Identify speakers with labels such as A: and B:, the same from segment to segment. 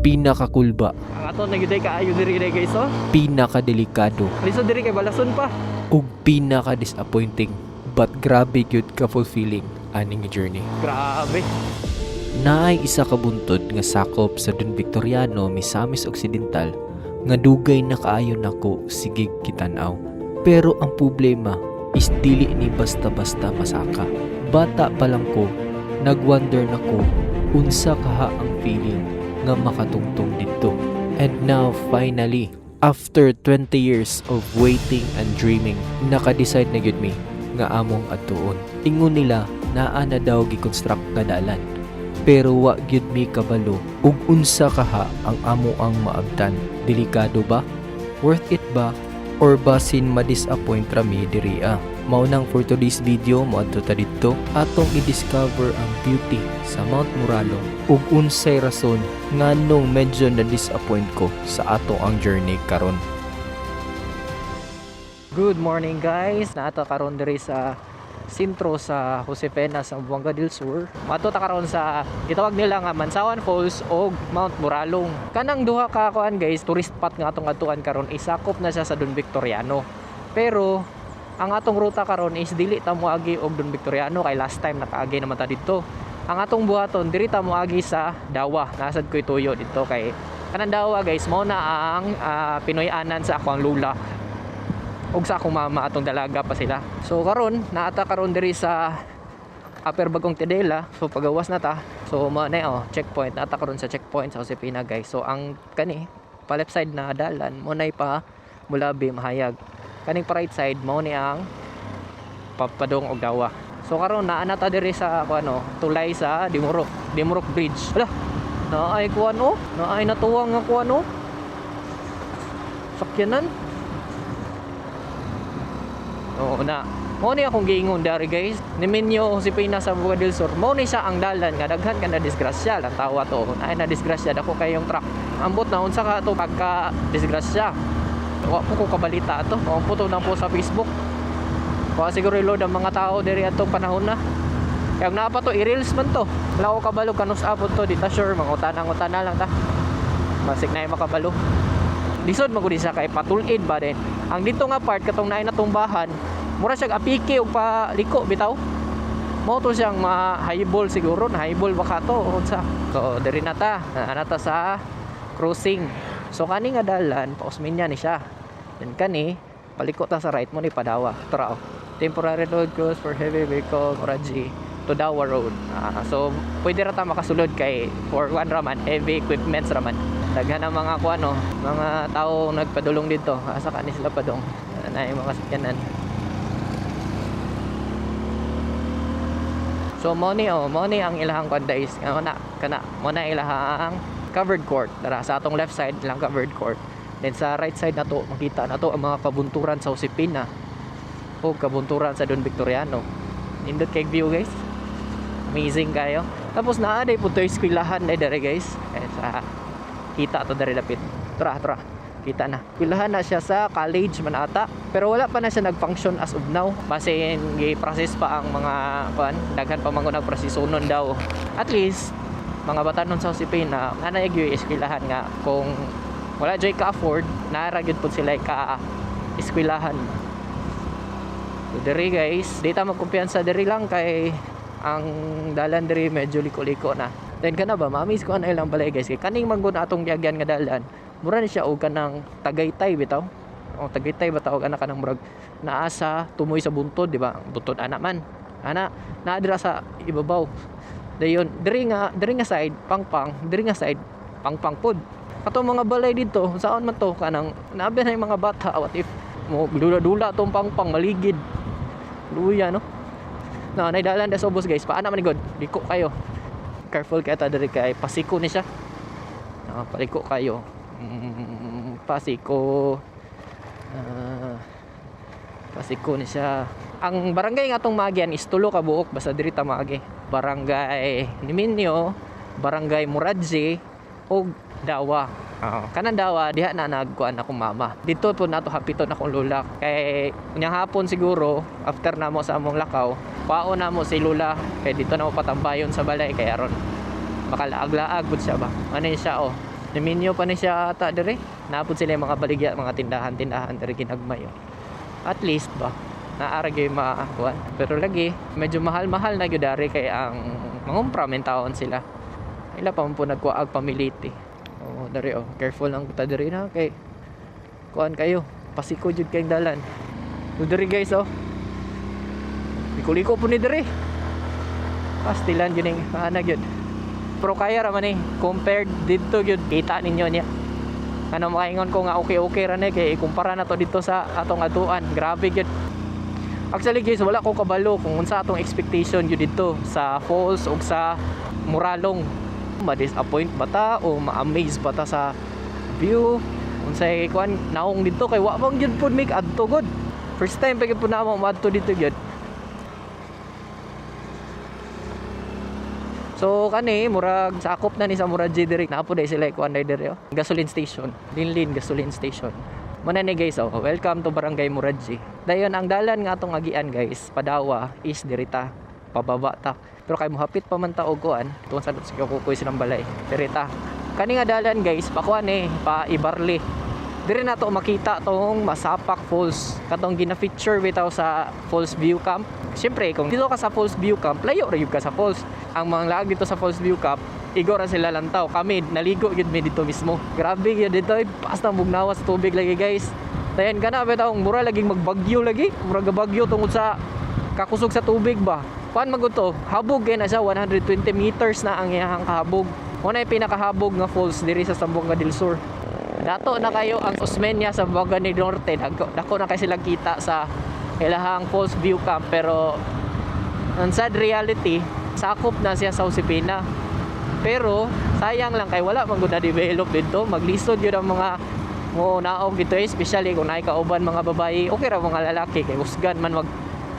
A: pinakakulba,
B: Ang ato nagyuday kaayo diri guys oh.
A: pinakadelikado,
B: Liso diri kay balason pa.
A: ug pinaka-disappointing. But grabe gyud ka fulfilling aning journey.
B: Grabe.
A: Naay isa ka buntod nga sakop sa Don Victoriano, Misamis Occidental nga dugay na kaayo nako sigig kitanaw. Pero ang problema is dili ni basta-basta masaka. Bata pa lang ko, nagwonder nako unsa kaha ang feeling nga makatungtong dito. And now finally, after 20 years of waiting and dreaming, naka-decide na gyud mi nga among atuon. Ingon nila naa na daw gi-construct nga dalan. Pero wa gyud mi kabalo ug unsa kaha ang amo ang maabtan. Delikado ba? Worth it ba? Or basin ma-disappoint rami diriya? Maunang for today's video moadto ta didto atong i-discover ang beauty sa Mount Muralong ug unsay rason nganong medyo na-disappoint ko sa ato ang journey karon.
B: Good morning guys. Naato karon diri sa sentro sa Josefina sa Buanga del Sur. Mato ta karon sa gitawag nila nga Mansawan Falls o Mount Muralong. Kanang duha ka kuan guys, tourist spot nga atong atuan karon isakop na siya sa Don Victoriano. Pero ang atong ruta karon is dili ta moagi og Don Victoriano kay last time nakaagi naman ta dito. Ang atong buhaton diri ta moagi sa Dawa. Nasad ko'y tuyo dito kay kanang Dawa guys mao na ang Pinoy-anan sa akong lula. Og sa akong mama atong dalaga pa sila. So karon naata karon diri sa Upper Bagong Tidela. So pagawas na ta. So mo na checkpoint naata karon sa checkpoint sa Josefina guys. So ang kani pa left side na dalan mo nay pa Mulabi Mahayag. Kaning pa right side mo ni ang Papadong og Dawa. So karon naa ta diri sa tulay sa Dimurok Bridge. Hala. Naay kuan naay natuwang nga kuan sakyanan. Oo na. Mo ni akong giingon dari guys. Ni Minyo Josefina sa Buanga del Sur. Mo ni siya ang dalan nga daghan ka na disgrasya lang tawa to. Ay na disgrasya dako kayong truck. Ambot na unsa ka to pagka disgrasya. Wa po ko kabalita to. Ang puto na po sa Facebook. Wa siguro load ang mga tao diri atong panahon na. Kaya na pa to i-reels man to. Lao kabalo kanus abot to di ta sure mangutan-ngutan lang ta. Masig na makabalo. Lisod magudi sa kay patulid ba din. Ang dito nga part katong naay natumbahan, mura siya apiki og paliko bitaw. Mo to siyang ma-highball siguro, na highball baka to unsa. So diri na ta, ta sa crossing. So kani nga dalan pausminya ni siya. Then kani paliko ta sa right mo ni Padawa. Tara temporary road closed for heavy vehicle Muraji to Dawa Road. So pwede ra ta makasulod kay for one raman heavy equipments raman. Daghan ang mga mga tao nagpadulong dito. Asa kanis sila padong. Na yung mga sakyanan. So mo ni ang ilahang guys. Kana mo na ilahang covered court. Dara sa atong left side lang covered court. Then sa right side na to makita na to ang mga kabunturan sa Josefina o kabunturan sa Don Victoriano. Indot kay view guys. Amazing kayo. Tapos naa day punto eskwelahan dere guys. Sa kita to dari lapit. Tara. Kita na. Eskwelahan na siya sa college man ata. Pero wala pa na siya nag-function as of now. Basin gi-process pa ang mga daghan pa mga nagprosesonon daw. At least mga batanon sa Josefina nga na yung eskwelahan nga kung wala joy ka afford, nara gyud pud sila ka eskwelahan. So diri guys, di ta magkumpiyansa diri lang kay ang dalan diri medyo liko-liko na. Then kana ba mamis ko ana ilang balay guys kay kaning manggon atong giagyan nga dalan mura ni siya og kanang Tagaytay bitaw o Tagaytay ba tawag ana kanang murag naa sa tumoy sa buntod di ba buntod ana man ana naa dira sa ibabaw dayon diri nga side pangpang diri nga side pangpang pod ato mga balay dito saan man to kanang naabi na yung mga bata what if mo dula-dula tong pangpang maligid luya no na naidalan da sobos guys paana man god liko kayo careful kaya ta diri kay pasiko ni siya. Paliko kayo. Pasiko. Pasiko ni siya. Ang barangay nga atong Magian is tulo ka buok basta diri ta maagi. Barangay Niminyo, Barangay Muraji ug Dawa. Kanang Dawa diha na nagkuan akong mama. Dito po nato hapiton akong lula kay unyang hapon siguro after na mo sa among lakaw paon na mo si lula kay dito na mo patambayon sa balay kay aron makalaag-laag pud siya ba ano siya Niminyo pa ni siya ata dire. Napod sila yung mga baligya, mga tindahan-tindahan dire ginagmay. At least ba naara gyud maakuan. Pero lagi medyo mahal-mahal na gyud dari kay ang mangumpra men taon sila. Ila pa man po nagkuag pamiliti. Oh, dari careful lang ta diri na kay kuan kayo. Pasiko jud kay dalan. So diri guys Liko-liko po ni diri. Pastilan yun yung ana yun. Pero kaya raman compared dito yun, kita ninyo niya. Ano makaingon ko nga okay ra kay ikumpara na to dito sa atong atuan. Grabe yun. Actually guys, wala ko kabalo kung unsa atong expectation yun dito sa falls o sa Muralong. Ma-disappoint ba ta o ma-amaze ba ta sa view? Unsay kuan naong dito kay wa bang yun pud make adto god. First time pa gyud po na mo adto dito gyud. So kani murag sakop na ni sa murag diri. Napo dai sila kuan dai diri gasoline station. Linlin gasoline station. Muna ni guys welcome to Barangay Muraji. Dayon ang dalan nga atong agian guys, Padawa is dirita pababa ta. Pero kay mohapit pa man ta og kuan, tuon sa kukoy silang balay. Dirita. Kani nga dalan guys, pakuan pa Ibarli. Dire na to makita tong Masapak Falls. Katong gina-feature bitaw sa Falls View Camp. Siyempre, kung dito ka sa Falls View Camp, layo ra gyud ka sa falls. Ang mga laag dito sa Falls View Camp, igor ra sila lantaw. Kami naligo gyud mi dito mismo. Grabe gyud dito, pas na bugnawas tubig lagi guys. Dayan ka na bitaw mura laging magbagyo lagi. Mura bagyo tungod sa kakusog sa tubig ba. Kuan maguto, habog kay na siya 120 meters na ang iyang kahabog. Muna yung pinakahabog nga falls diri sa Zamboanga del Sur. Dato na kayo ang Osmeña sa Zamboanga del Norte. Dako na kayo silang kita sa ilahang Falls View Camp. Pero ang sad reality, sakop na siya sa Usipina. Pero sayang lang kay wala man gud na develop dito. Maglisod yun ang mga mo naog dito, especially kung naikauban mga babae. Okay ra mga lalaki kay usgan man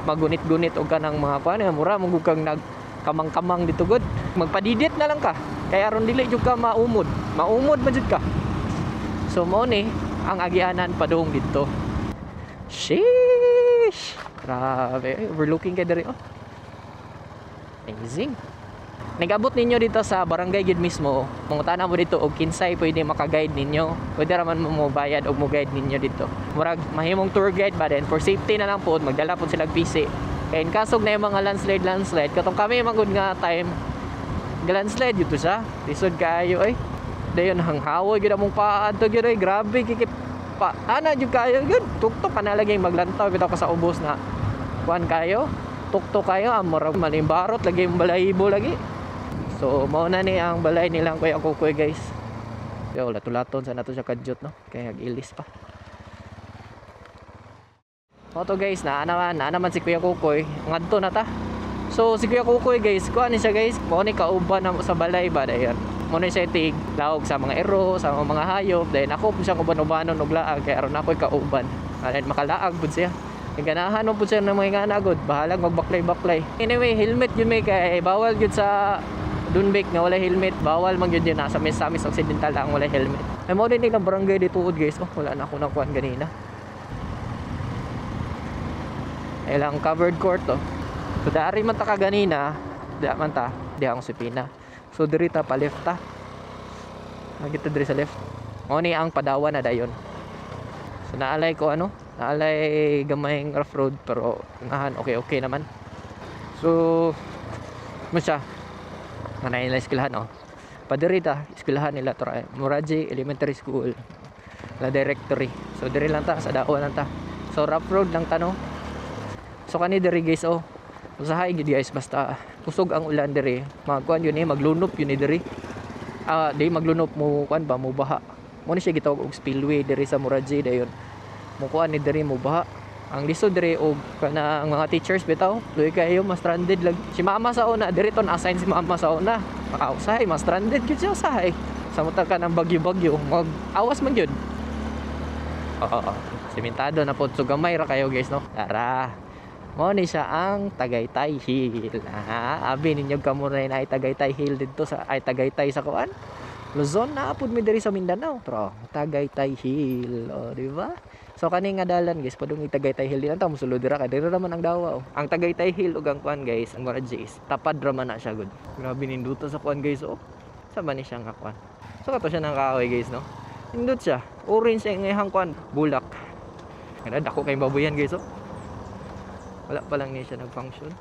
B: magunit-gunit og kanang mga kuan mura mo kang nagkamang-kamang dito gud. Magpadidit na lang ka. Kaya aron dili jud ka maumod. Maumod man jud ka. So mo ni ang agianan padung dito. Sheesh. Grabe, overlooking kay diri Amazing. Nag-abot ninyo dito sa barangay gid mismo. Mangutana mo dito og kinsay pwede maka-guide ninyo. Pwede ra man mo bayad og mo guide ninyo dito. Murag mahimong tour guide ba din for safety na lang po magdala po sila PC. Kaya in kasog na yung mga landslide katong kami magud nga time landslide dito siya. Lisod kayo dayon hanghawoy gyud among paadto gyud grabe kikip pa ana jud kayo gyud tuktok ka na lagi maglantaw bitaw ka sa ubos na kuan kayo tuktok kayo amor malimbarot lagi yung balahibo lagi. So mao na ni ang balay nilang Kuya Kukoy guys. Yo latulaton sa nato siya kadyot no kay ilis pa. Moto guys na naman si Kuya Kukoy ngadto na ta. So si Kuya Kukoy guys kuan ni siya guys mo ni kauban na sa balay ba dayon. Muna siya tig laog sa mga ero, sa mga hayop. Dahil ako po siyang uban-ubanon og laag. Kaya aron ako'y kauban. Dahil makalaag po siya. Ganahan mo po siya ng mga ganagod. Bahalag magbaklay-baklay. Anyway, helmet yun may kay bawal yun sa Dunbek na wala helmet. Bawal mag yun yun. Nasa Misamis Occidental lang wala helmet. Ay mo din nilang barangay dito guys. Wala na ako nakuhan ganina. Ay lang covered court So dari man ta ka ganina. Di man ta. Di ang Usipina. So diri ta pa left ta. Magita diri sa left. Mo ni ang Padawa na dayon. So naalay ko naalay gamayng rough road pero ngahan okay naman. So mo siya. Manay nila eskwelahan Padiri ta eskwelahan nila Muraji Elementary School. La directory. So diri lang ta sa daon lang ta. So rough road lang ta So kani diri guys usahay gid guys basta kusog ang ulan diri magkuan yun maglunop yun diri di maglunop mo kuan ba mo baha mo ni siya gitawag og spillway diri sa Muraji dayon mo kuan ni diri mo baha ang lisod diri og kana ang mga teachers bitaw luy kayo mas stranded lang si mama sa una diri ton assign si mama sa una makausahay mas stranded gyud siya usahay samtang ka ng bagyo-bagyo mag awas man gyud simentado na pod so gamay ra kayo guys tara. Mo ni siya ang Tagaytay Hill. Abi ninyo kamunay na ay Tagaytay Hill dito sa ay Tagaytay sa kuan. Luzon na apud mi diri sa Mindanao. Pero Tagaytay Hill, di ba? So kani nga dalan guys, padung Tagaytay Hill din ta mosulod dira ka diri raman ang dawa. Ang Tagaytay Hill ug ang kuan guys, ang Muraji tapad ra man na siya gud. Grabe ninduta sa kuan guys Sa ba ni siya nga kwan? So kato siya ng kahoy guys no. Indot siya. Orange ang ihang kwan, bulak. Kada dako kay baboyan guys oh. Wala pa lang niya siya nag-function.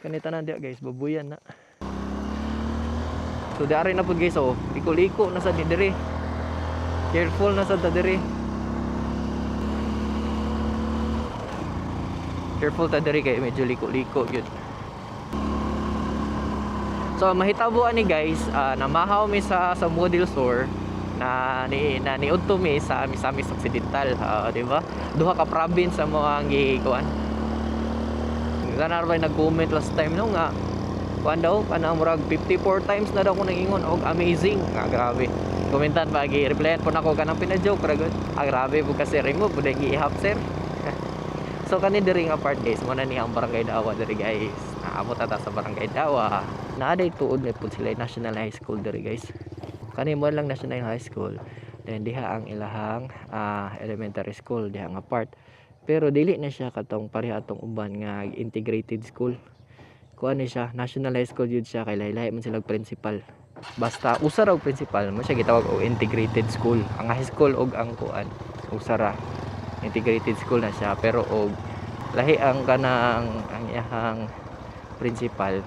B: Kanita na dia guys, baboyan na. So dari na pud guys oh, liko-liko na sa diri. Careful na sa diri. Careful ta diri kay medyo liko-liko gyud. So mahitabuan ni guys, namahaw mi sa model store na niudto mi sa Misamis Occidental, di ba? Duha ka province sa mga gikuan. Kana ray nag-comment last time no nga kuan daw kana murag 54 times na daw ko nangingon og amazing. Grabe. Komentan pa gi-replyan po nako kanang pina-joke ra gud. Grabe po kasi remove pud gi-ihap sir. So kani diri nga part guys, mo na ni ang barangay Dawa diri guys. Naabot ata sa barangay Dawa. Naaday tuod na pud sila National High School diri guys. Kani mo lang National High School. Then diha ang ilahang elementary school diha nga part. Pero dili na siya katong pareha atong uban nga integrated school. Kuan ni siya National High School jud siya kay lahi-lahi man sila principal. Basta usa ra og principal mo siya gitawag og integrated school. Ang high school og ang kuan usa ra. Integrated school na siya pero og lahi ang kanang ang iyahang principal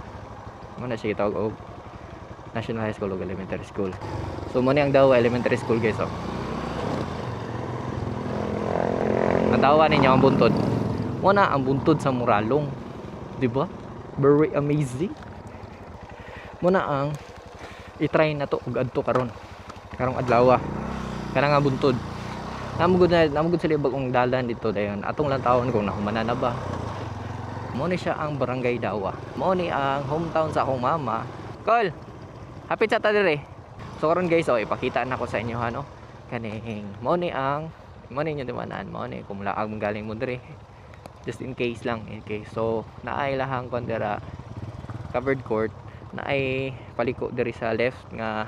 B: mo na siya gitawag og National High School o Elementary School. So mo ni ang Dawa Elementary School guys oh. Natawa ninyo ang buntod. Mo na ang buntod sa Muralong. Di ba? Very amazing. Mo na ang i-try na to ug adto karon. Karong adlaw. Kana nga buntod. Namugod sila bagong dalan dito dayon. Atong lang taon kung nahumanan na ba. Mo ni siya ang Barangay Dawa. Mo ni ang hometown sa akong mama. Call. Hapit sa ta dire. So karon guys, ipakita na ko sa inyo no. Kaning mo ni inyo dimanan, mo ni kung laag galing mo dire. Just in case lang, okay. So naay lahang kondera covered court, naay paliko diri sa left nga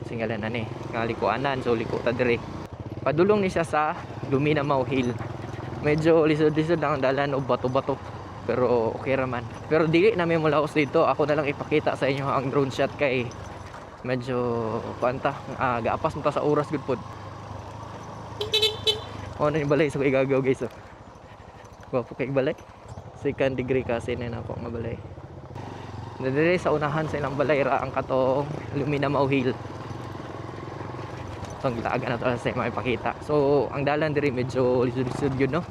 B: singalan ani, nga likuanan. So liko ta dire. Padulong ni siya sa Luminamaw Hill. Medyo lisod-lisod lang ang dalan o bato-bato. Pero okay raman. Pero dili na may mulaos dito. Ako na lang ipakita sa inyo ang drone shot kay medyo kuanta gaapas mo ta sa oras gud pod. Ano yung balay so igagaw guys oh. Wapo kay balay. Second degree kasi na ako nga balay. Nadiri sa unahan sa ilang balay ra ang katong Luminamaw Hill. So ang gitaagan na to sa mga ipakita. So ang dalan diri medyo lisod-lisod yun no.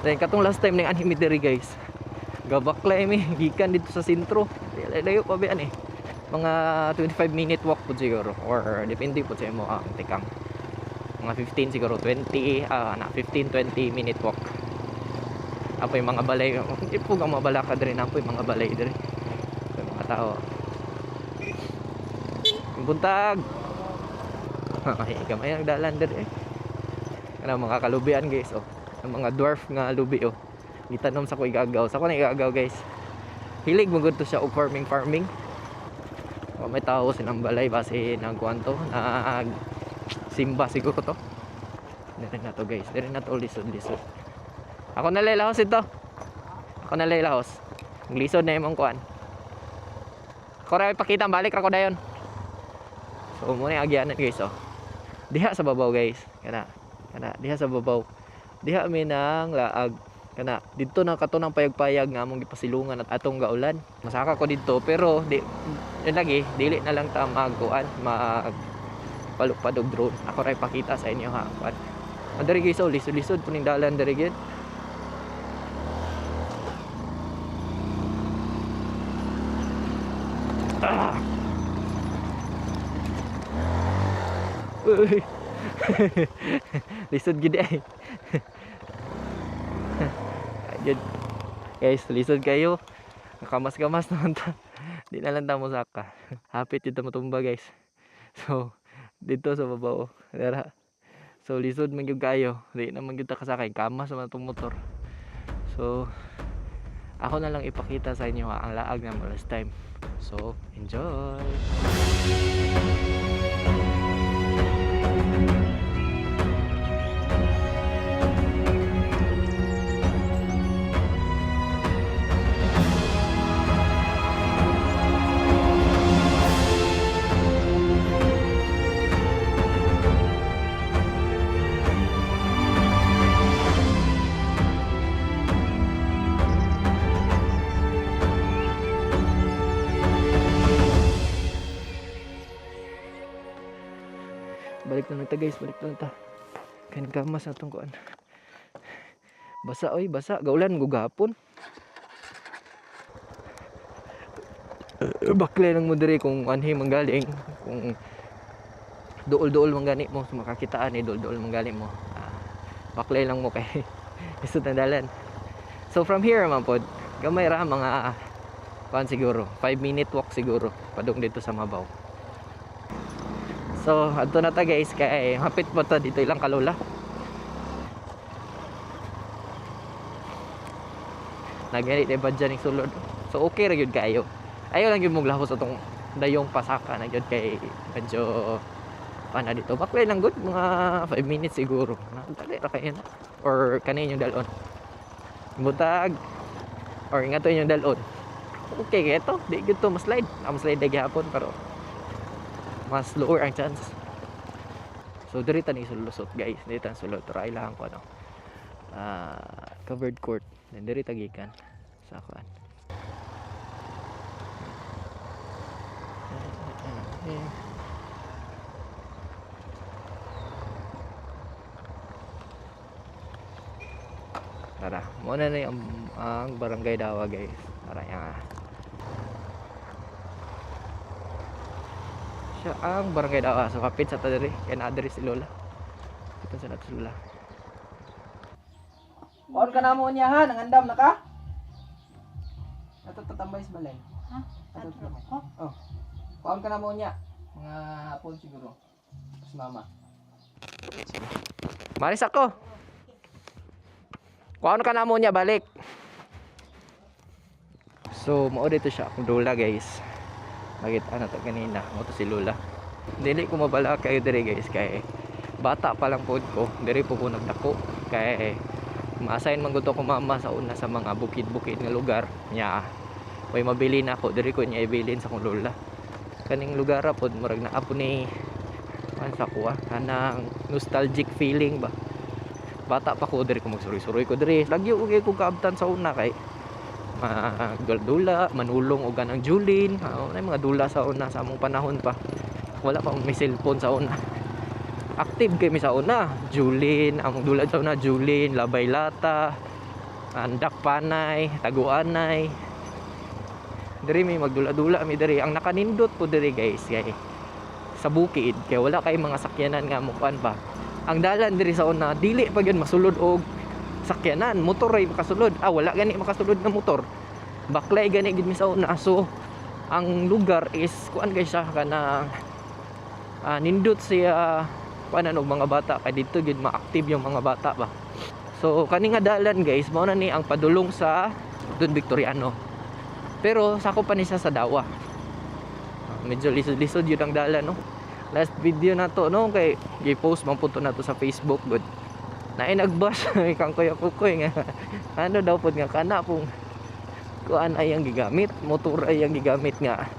B: Then katong last time ning anime diri guys. Gabaklay mi gikan dito sa sentro. Layo pa ba eh. Mga 25-minute walk po siguro or depende po sa imo ang tikang. Mga 15 siguro 15-20 minute walk. Apoy mga balay. Hindi po ang mabalaka diri na apoy mga balay diri. Apoy mga tao. Buntag. Ay, gamay ang dalan diri eh. Kana mga kalubian guys oh. Ang mga dwarf nga lubi oh. Gitanom sa ko igagaw. Sa ko na igagaw guys. Hilig mo to siya og farming. May tao silang balay base ng kwanto na simba siguro to. Dere na to guys. Dere na to lisod. Ako na laylahos ito. Ang lisod na imong kwan. Ako rin ipakita balik ra ko dayon. So muna agyanan guys oh. Diha sa babaw guys. Kana diha sa babaw. Diha mi nang laag. Kana dito na katunang payag-payag nga among gipasilungan at atong gaulan. Masaka ko dito pero lagi dili na lang ta magkuan palukpadog drone. Ako ray pakita sa inyo ha. Diri guys oh, lisod puning dalan diri gyud. Lisod gid ay. Ayun. Guys, lisod kayo. Kamas-kamas naman ta. Di na lang ta mo saka. Hapit dito matumba guys. So, dito sa babaw. Dara. So, lisod man gyud kayo. Di naman gyud ta kasakay. Kamas naman itong motor. So, ako na lang ipakita sa inyo ang laag na last time. So, enjoy! Balik na ta guys, balik na ta. Kan gamas na tong kuan. Basa oy, basa. Gaulan gugapon. Baklay lang mo diri kung anhi manggaling, kung duol-duol manggani mo, makakitaan ni duol-duol manggali mo. Baklay lang mo kay isud na dalan. So from here man pod, gamay ra mga kuan siguro, 5-minute walk siguro padung dito sa Mabaw. So adto na ta guys kay hapit pa ta dito ilang kalula. Nagani ba dyan yung sulod. So okay ra gyud kayo. Ayaw lang gyud mong lahos atong dayong pasaka na gyud kay medyo na dito. Baklay lang good mga 5 minutes siguro. Dali ra kayo na. Or kanin yung dalon. Butag or ingato yung dalon. Okay kaya to, di gyud to ma-slide. Ma-slide na gihapon pero mas lower ang chance. So diri ta ni sulusot guys. Diri ta sulod. Try lang ko ano. Covered court. Then diri ta gikan sa kuan. Tara, muna na yung ang barangay Dawa guys. Tara yan. Siya ang barangay Dawa. So kapit sa tadiri. Kaya na-adri si Lola. Kita sa nato si Lola. Kuhan ka na mo niya ha? Nangandam na ka? Natatatambay sa balay.
C: Ha?
B: Natatatambay.
C: Ko?
B: Oh. Kuhan ka na mo niya. Mga hapon siguro. Tapos mama. Maris ako. Kuhan ka na mo niya balik. So, mao dito siya akong Lola guys. Nakita na to kanina. Mo to si Lola. Dili ko mabala kayo dire guys. Kay bata pa lang po ko. Dire po ko nagdako. Kay ma-assign man ko mama sa una sa mga bukid-bukid nga lugar. Nya, way mabili na ako. Dire ko niya ibilin sa kong Lola. Kaning lugar po, murag na apo ni sa kuha. Kanang nostalgic feeling ba. Bata pa ko diri ko magsuri-suri ko diri. Lagi ugay ko kaabtan sa una kay dula, manulong og ganang Julin. May mga dula sa una sa among panahon pa. Wala pa may cellphone sa una. Active kay mi sa una. Julin, among dula sa una Julin, Labay Lata, Andak Panay, Taguanay. Diri may magdula-dula mi diri. Ang nakanindot po diri guys kay sa bukid kay wala kay mga sakyanan nga mo kuan pa. Ang dalan diri sa una dili pa gyud masulod og sakyanan, motor ay makasulod. Wala gani makasulod na motor. Baklay gani gid mi sa una. So ang lugar is kuan guys siya kana nindot siya kuan og mga bata kay dito gid ma-active yung mga bata ba. So kani nga dalan guys mao na ni ang padulong sa Don Victoriano. Pero sako pa ni siya sa Dawa. Medyo lisod-lisod yun ang dalan no. Last video na to no kay gi-post man punto na to sa Facebook good. Naay nagbash kang kuya-kukoy nga ano daw pod nga kana pong kuan ay ang gigamit, motor ay ang gigamit nga.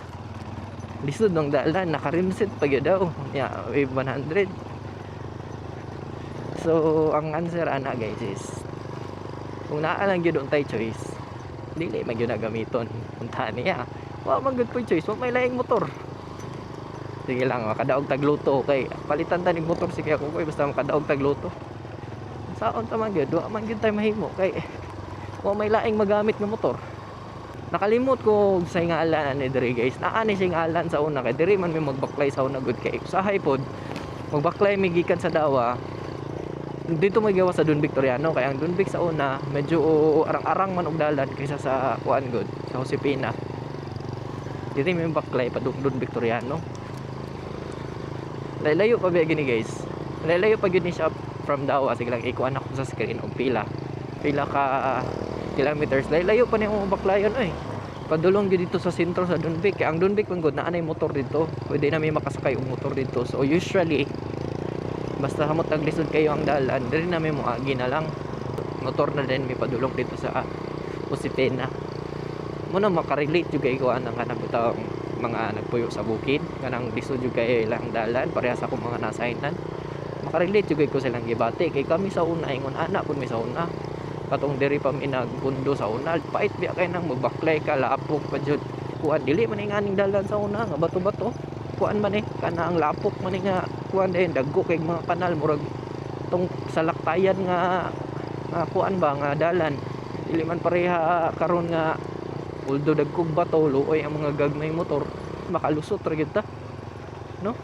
B: Lisod ng dalan, naka-rimset pa gyud daw. Yeah, wave 100. So ang answer ana guys is kung naa lang gyud untay choice, dili man gyud na gamiton. Unta niya. Wa man gyud po choice, wa may laing motor. Sige lang, makadaog tagluto kay palitan ta ning motor sige ako koy basta makadaog tagluto. Saon ta man gyud, wa man gyud tay mahimo kay wa may laing magamit nga motor. Nakalimot ko sa ngalan ni diri guys. Naa ni sing ngalan sa una kay diri man may magbaklay sa una good kay usahay pod. Magbaklay mi gikan sa Dawa. Dito may gawa sa Don Victoriano kay ang Don Vic sa una medyo arang-arang man og dalan kaysa sa kuan good sa Josepina. Dito may baklay pa Don Victoriano. Layo pa ba gini guys? Layo pa gini siya from Dawa. Sige lang ikuan ako sa screen og pila ka kilometers. Layo pa ni ang baklayon oy. Padulong gyud dito sa sentro sa Don Vic. Ang Don Vic man gud naa nay motor dito. Pwede na may makasakay og motor dito. So usually basta hamot taglisod kayo ang dalan, diri na may moagi na lang. Motor na din may padulong dito sa Josepina. Muna makarelate jud kay ko anang kanang butang mga nagpuyo sa bukid kanang lisod jud kay ilang dalan parehas ako mga nasaynan. Makarelate jud kay ko silang gibati kay kami sa una ingon ana pud mi sa una. Katong diri pa mi nagpundo sa una, pait biya kay nang magbaklay ka lapok pa jud. Kuan dili man inganing dalan sa una nga bato-bato. kuan man kana ang lapok man nga kuan din dagko kay mga kanal murag tong salaktayan nga kuan ba nga dalan dili man pareha karon nga although dagkog bato luoy ang mga gagmay motor makalusot ra gyud ta no.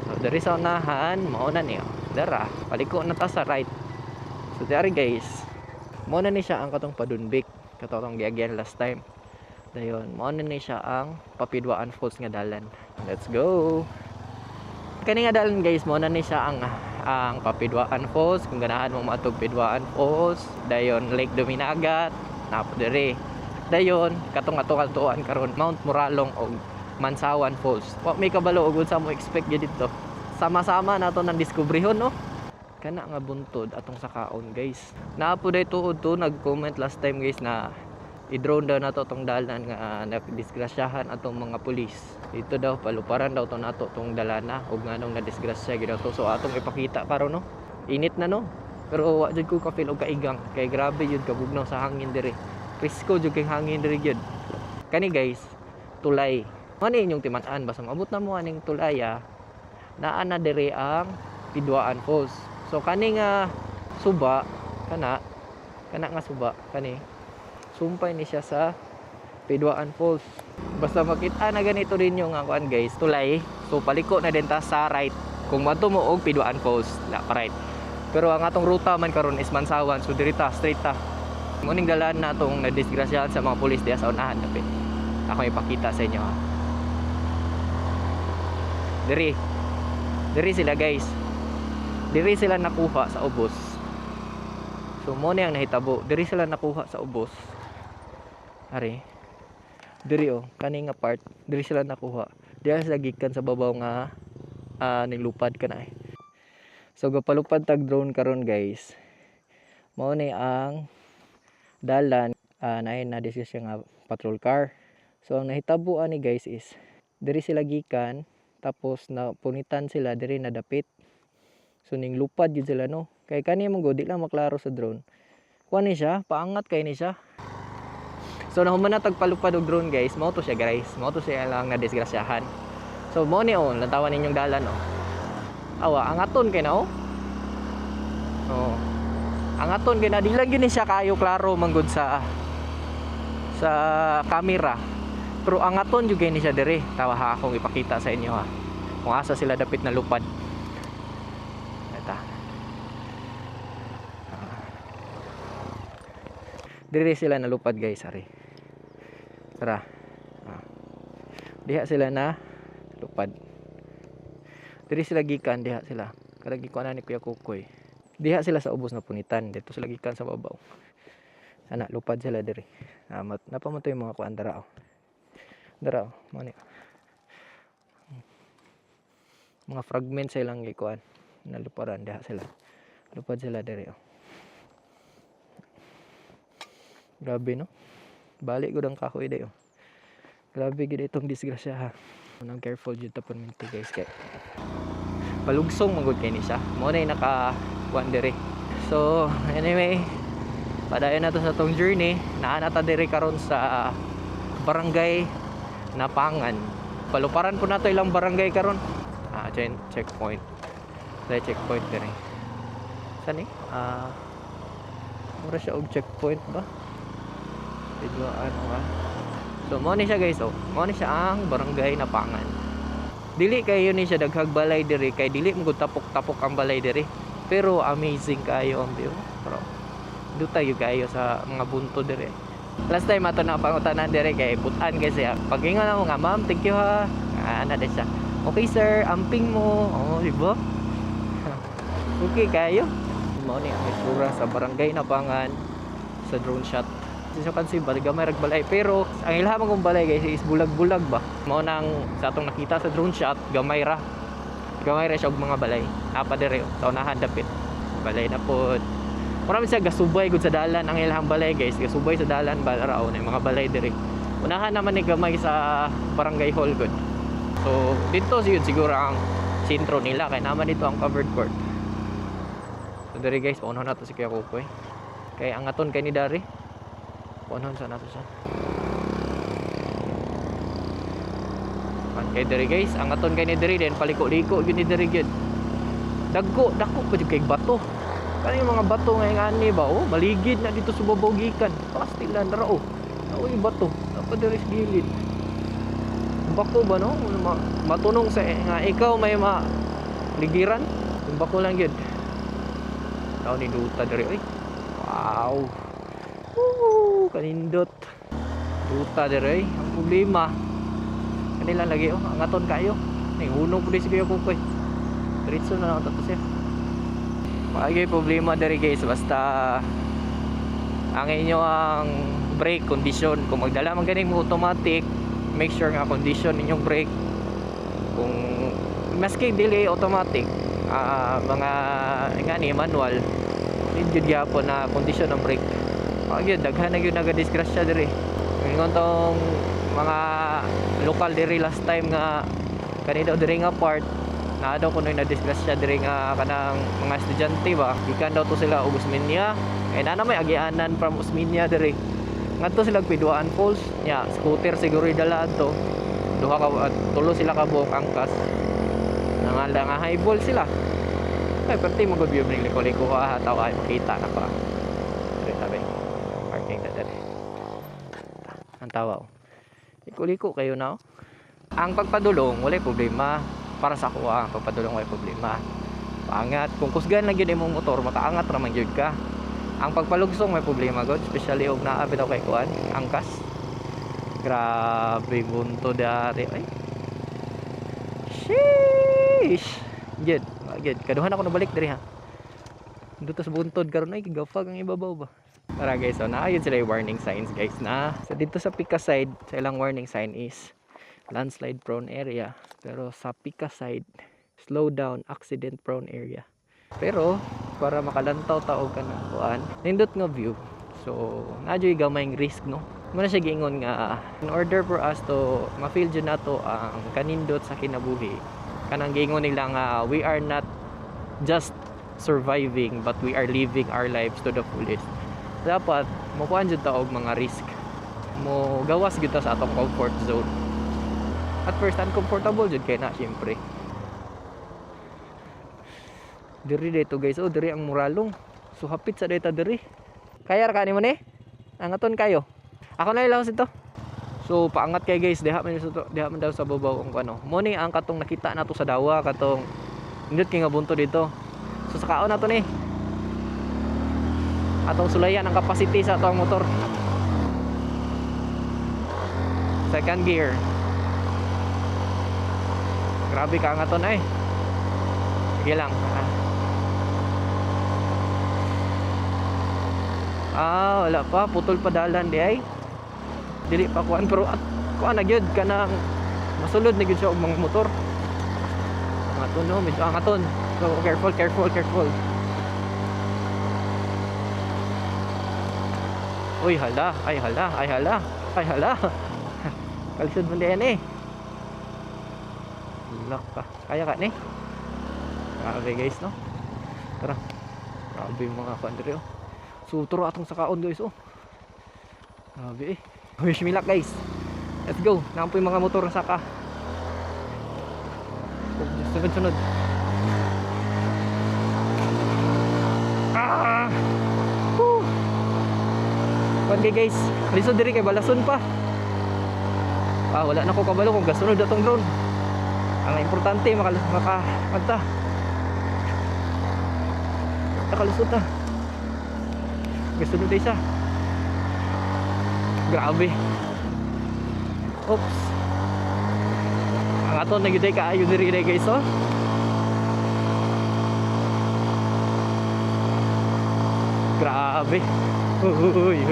B: So diri sa unahan mao na niyo dara paliko na ta sa right. So dari guys mao na ni siya ang katong padunbik katong giagyan last time dayon mao na ni siya ang Papidwaan Falls nga dalan. Let's go. Kani nga dalan guys mao na ni siya ang Papidwaan Falls kung ganahan mo maatog Pidwaan Falls dayon Lake Duminagat napo diri dayon katong ato-atoan karon Mount Muralong og Mansawan Falls. Wa may kabalo og unsa mo expect gyud dito. Sama-sama nato nang diskubrehon no. Kana nga buntod atong sakaon guys. Naapo day tuod to nag-comment last time guys na i-drone daw nato tong dalan nga nadisgrasyahan atong mga pulis. Dito daw paluparan daw to nato tong dalana ug nganong nadisgrasya gyud to. So atong ipakita karon no. Init na no. Pero wa jud ko ka feel og kaigang kay grabe jud kabugnaw sa hangin diri. Risko jud kay hangin diri jud. Kani guys, tulay. Ano inyong timan-an basta maabot na mo aning tulaya naa na diri ang Pidwaan Falls. So kani nga suba kana nga suba kani sumpay ni siya sa Pidwaan Falls. Basta makita na ganito din yung kuan guys, tulay. So paliko na din ta sa right. Kung madto mo og Pidwaan Falls, na pa right. Pero ang atong ruta man karon is Mansawan, so diri ta straight ta. Muning dalan na atong nadisgrasyahan sa mga pulis diya sa unahan dapit. Ako ipakita sa inyo ha. Diri sila guys. Diri sila nakuha sa ubos. So mo ni ang nahitabo. Diri sila nakuha sa ubos. Ari. Diri kani nga part, diri sila nakuha. Diya sila gikan sa babaw nga nilupad kana So gapalupad tag drone karon guys. Mao ni ang dalan na diskusya nga patrol car. So ang nahitabo ani guys is diri sila gikan tapos napunitan sila diri nadapit. So ning lupad yun sila no. Kay kani mong di lang maklaro sa drone. Kuha ni siya, paangat kay ni siya. So nahuman na tagpalupad og drone guys, mao to siya guys. Mao to siya lang na disgrasyahan. So mo ni lantawan ninyong dalan Awa, angaton kay na angaton kay na di lang gini siya kayo klaro manggod sa camera. Pero angaton jud ni siya diri. Tawa ha akong ipakita sa inyo ha. Kung asa sila dapit na lupad. Diri sila nalupad guys, ari. Tara. Diha sila na lupad. Diri sila gikan, diha sila. Kada gikuan ni Kuya Kukoy. Diha sila sa ubos na punitan, dito sila gikan sa babaw. Ana lupad sila diri. Napamunto yung mga kuan dara. Dara, mani. Mga fragment sa ilang gikuan. Naluparan diha sila. Lupad sila diri. Grabe no. Balik gud ang kahoy dayo. Grabe gid itong disgrasya ha. Nang careful jud tapon minti guys kay. Palugsong magud kay ni siya. Mo na naka kuan diri. So anyway, padayon na to sa tong journey. Naa na ta diri karon sa barangay Napangan. Paluparan po nato ilang barangay karon. Checkpoint. Sa checkpoint diri. Sani? Mura siya og checkpoint ba? So mo ni siya guys mo ni siya ang barangay Napangan. Dili kayo ni siya daghag balay diri kay dili mo tapok-tapok ang balay diri. Pero amazing kayo ang view. Pero do tayo kayo sa mga bunto diri. Last time ato na pangutanan diri kay putan kay siya. Pagingon na mo nga ma'am, thank you ha. Ana din siya. Okay sir, amping mo. Di ba? Okay kayo. Mo ni ang isura sa barangay Napangan sa drone shot. Sa kansi gamay rag balay pero ang ilhamang kong balay guys is bulag-bulag ba. Mao nang sa atong nakita sa drone shot gamay ra siya og mga balay. Apa dire sa unahan dapit. Balay na pod. Marami siya gasubay gud sa dalan ang ilhang balay guys. Gasubay sa dalan balaraw na mga balay dire. Unahan naman ni gamay sa barangay hall gud. So dito siguro ang sentro nila kay naman dito ang covered court. So dire guys, paunahan nato si Kuya Kukoy. Kay angaton kay ni dari. Kuanon sa nato siya. man kay diri guys, ang aton kay ni diri din paliko-liko gyud ni diri gyud. Dako pa jud kay bato. Kani yung mga bato nga ani ba oh, maligid na dito sa babaw gikan. Pastilan ra oh. Aoy bato, dapat diri sa gilid. Bako ba no? Matunong sa nga ikaw may ligiran. Bako lang gyud. Tao ni duta diri oy. Wow. Kanindot. Duta diri. Ang problema kanila lagi oh, ang aton kayo. Ning hunong pud si kayo kukoy. Diretso na lang tapos siya. Magay problema diri guys basta ang inyo ang brake condition. Kung magdala man ganing mo automatic, make sure nga condition inyong brake. Kung maski dili automatic, mga nga ni manual, need gyud gyapon na condition ng brake. Gyud daghan na gyud nagadisgrasya diri. Ingon tong mga local diri last time nga kanidaw diri nga part na daw kuno na disgrasya diri nga kanang mga estudyante ba gikan daw to sila og Usmeña kay na may agianan from Usmeña diri ngadto sila Piduaan Falls nya scooter siguro dala to duha ka tulo sila ka buok angkas nga highball sila ay perti mo gud view ning liko-liko taw ay makita na pa diri tabi parking na diri ang tawa liko-liko kayo na ang pagpadulong wala problema. Para sa ako ang pagpadulong ay problema. Paangat kung kusgan lang gyud imong motor makaangat ra man gyud ka. Ang pagpalugsong may problema gud, especially og naa bitaw kay kuan, angkas. Grabe bunto dati ay. Sheesh. Gyud kaduhan ako nabalik diri ha. Dito sa buntod karon ay gafag ang ibabaw ba. Tara guys, so naayod sila yung warning signs guys na. So dito sa Pika side, sa ilang warning sign is landslide prone area, pero sa Pika side slow down accident prone area. Pero para makalantaw taog ka ng kuan nindot nga view, so nadyo'y gamayng risk no. Muna siya giingon nga in order for us to ma-feel dyan nato ang kanindot sa kinabuhi, kanang giingon nila nga we are not just surviving but we are living our lives to the fullest. Dapat mo kuan jud ta og mga risk, mo gawas gyud ta sa atong comfort zone. At first, uncomfortable jud kay na syempre. Diri dito guys, oh diri ang muralong. So hapit sa data diri. Kaya ra kani mo ni? Angaton kayo. Ako na ilaw ito. So paangat kay guys, diha man daw sa babaw ang ano. Mo ni ang katong nakita nato sa dawa katong indot kay nga bunto dito. So sa kaon nato ni. Atong sulayan ang capacity sa atong motor. Second gear. Grabe ka nga to na eh. Sige lang. Wala pa. Putol pa dalan di ay. Dili pa kuan. Pero kuan na gyud ka nang masulod na gyud siya og mga motor. Angaton no. Medyo angaton. So careful. Uy hala. Ay hala. Kalisod mo diyan eh. Lock ka. Kaya ka ni. Grabe guys no. Tara. Grabe yung mga kuandre oh. Suturo atong sakaon guys oh. Grabe eh. Wish me luck guys. Let's go. Nampo yung mga motor na saka. Sunod. Kuan guys. Lisod diri kay balason pa. Wala na ko kabalo kung gasunod atong drone. Ang importante makalusot ta. Gasunod isa. Grabe. Oops. Ang aton na gyud kaayo diri guys oh. Grabe. Uy.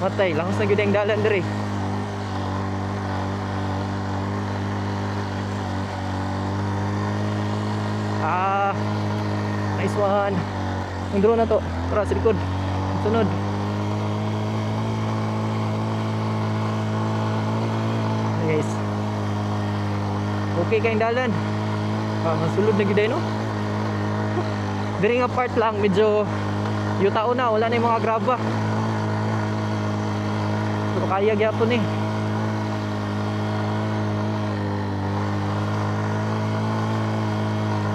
B: Matay, lahos na gyud ang dalan diri. Nice one. Ang drone na to, para sa likod. Sunod. Guys. Okay kayong dalan. Masulod na gyud no. Diri nga part lang medyo yutao na, wala na yung mga graba. Pero kaya gyapon eh.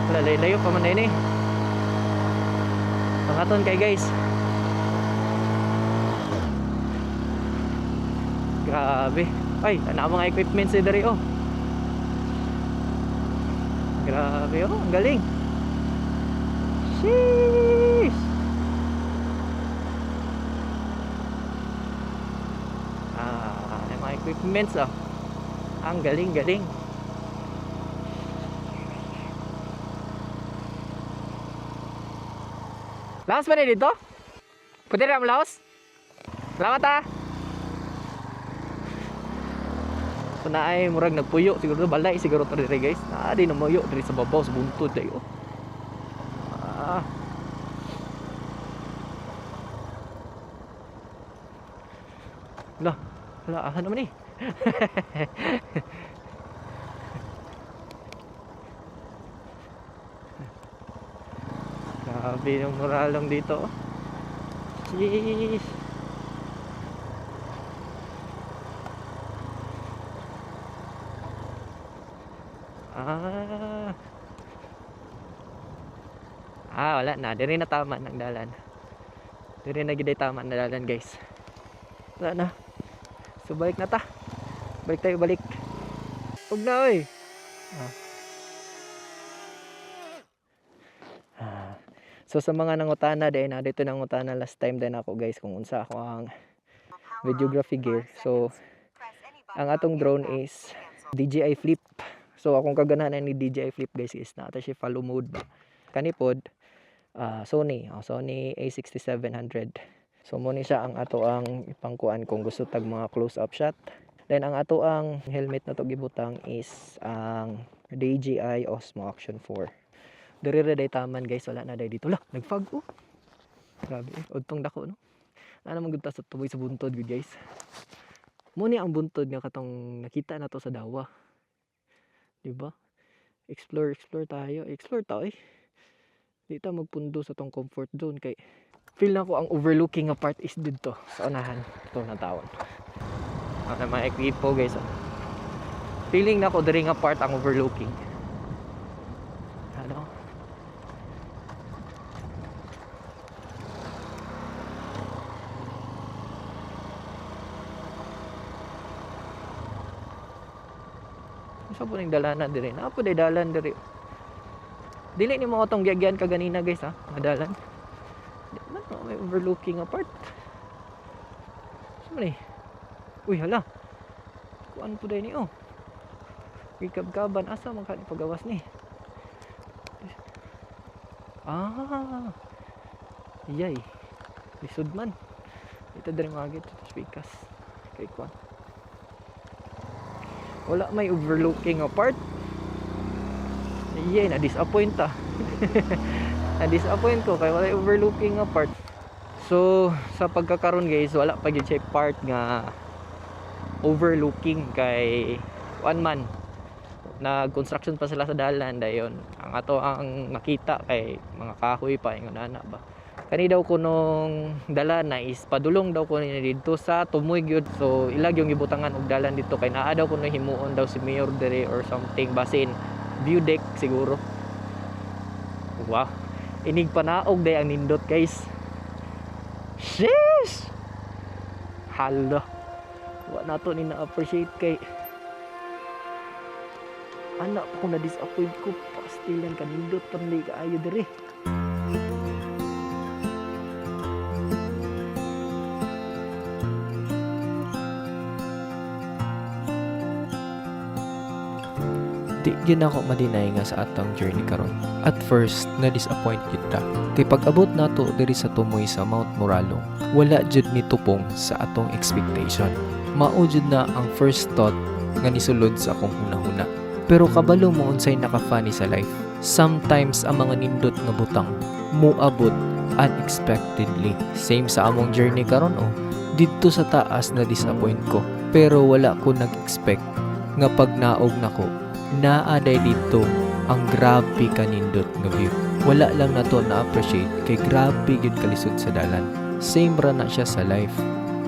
B: Wala layo pa man din eh. Pangaton kay guys. Grabe. Ay, ana mga equipment si diri oh. Grabe oh, ang galing. Sheesh. Ang mga equipments oh. Ang galing. Laos ba na dito? Pwede rin ang laos? Salamat ha! So na ay murag nagpuyo. Siguro balay siguro ito dito guys. Di na muyo dito sa babaw sa buntod tayo. Wala, asan naman eh? Grabe yung muralong dito. Jeez. Wala na. Diri na tama ng dalan. Diri na gid tama ng dalan guys. Wala na. So balik na ta. Balik. Huwag na oy. So sa mga nangutana din, dito nangutana last time din ako guys kung unsa ako ang videography gear. So ang atong drone is DJI Flip. So akong kaganahan ni DJI Flip guys is na ata siya follow mode ba. Kanipod Sony A6700. So mo ni siya ang ato ang ipangkuan kung gusto tag mga close up shot. Then ang ato ang helmet na to gibutang is ang DJI Osmo Action 4. Diri day taman guys, wala na day dito lah. Nagfog oh. Grabe, udtong dako no. Ana man gud ta sa tuboy sa buntod gud guys. Mo ni ang buntod nga katong nakita na to sa dawa. Di ba? Explore tayo. Explore tayo eh. Di ta magpundo sa tong comfort zone kay feel na ko ang overlooking nga part is dito sa unahan. Ito na tawon. Ang mga equipo guys. Feeling na ko diri nga part ang overlooking. Ano? Sa po ning dalanan diri. Napo day dalan diri. Dili ni mo atong giyagyan kaganina guys ha, madalan. Di man may overlooking apart. Saan ni? Uy hala. Kuan po day ni oh. Ikab-kaban asa man kani pagawas ni. Iyay. Lisod man. Ito diri mga gito speakers. Kay kuan. Wala may overlooking apart. Iyay, na-disappoint ta. Na-disappoint ko kay wala overlooking apart. So, sa pagkakaroon guys, wala pa gyud siya part nga overlooking kay one man. Nag-construction pa sila sa dalan dayon. Ang ato ang makita kay mga kahoy pa ingon ana ba. Kani daw ko nung dalan na is padulong daw ko ni dito sa tumoy gyud. So, ilag yung gibutangan og dalan dito kay naa daw ko no himuon daw si mayor dere or something basin view deck siguro. Wow. Inig panaog day ang nindot guys. Sheesh. Hala. Wa nato ni na-appreciate kay anak ko na disappoint ko pastilan kanindot pandi kaayo dire.
A: Di yun ako madinay nga sa atong journey karon. At first, na-disappoint kita. Kay pag-abot nato diri sa tumoy sa Mount Moralong, wala jud ni tupong sa atong expectation. Mao jud na ang first thought nga nisulod sa akong hunahuna. Pero kabalo mo unsay naka-funny sa life. Sometimes ang mga nindot nga butang moabot unexpectedly. Same sa among journey karon oh. Didto sa taas na disappoint ko. Pero wala ko nag-expect nga pag naog nako naaday dito ang grabe kanindot nga view. Wala lang na to na-appreciate kay grabe yun kalisod sa dalan. Same ra na siya sa life.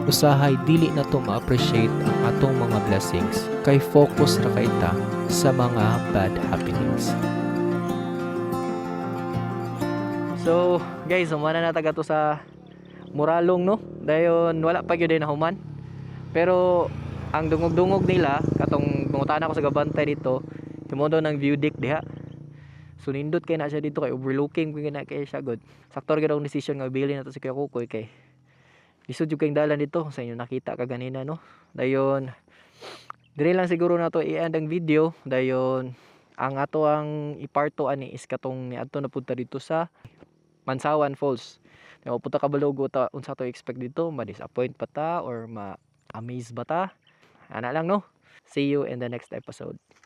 A: Usahay dili na to ma-appreciate ang atong mga blessings kay focus ra kay ta sa mga bad happenings.
B: So guys, humana na taga to sa Muralong no. Dayon wala pa gyud na human. Pero ang dungog-dungog nila katong pangutan ako sa gabantay dito, himo daw ng view deck diha. So nindot kay na siya dito kay overlooking kay na kay siya good. Sakto ra gyud ang decision nga bili na to si Kuya Kukoy kay lisod jud kayong dalan dito sa inyo nakita ka ganina no. Dayon dire lang siguro na to i-end ang video. Dayon ang ato ang iparto ani is katong niadto na punta dito sa Mansawan Falls. Dayon punta ka balog ta unsa to expect dito, ma-disappoint pa ta or ma-amaze ba ta? Ana lang no. See you in the next episode.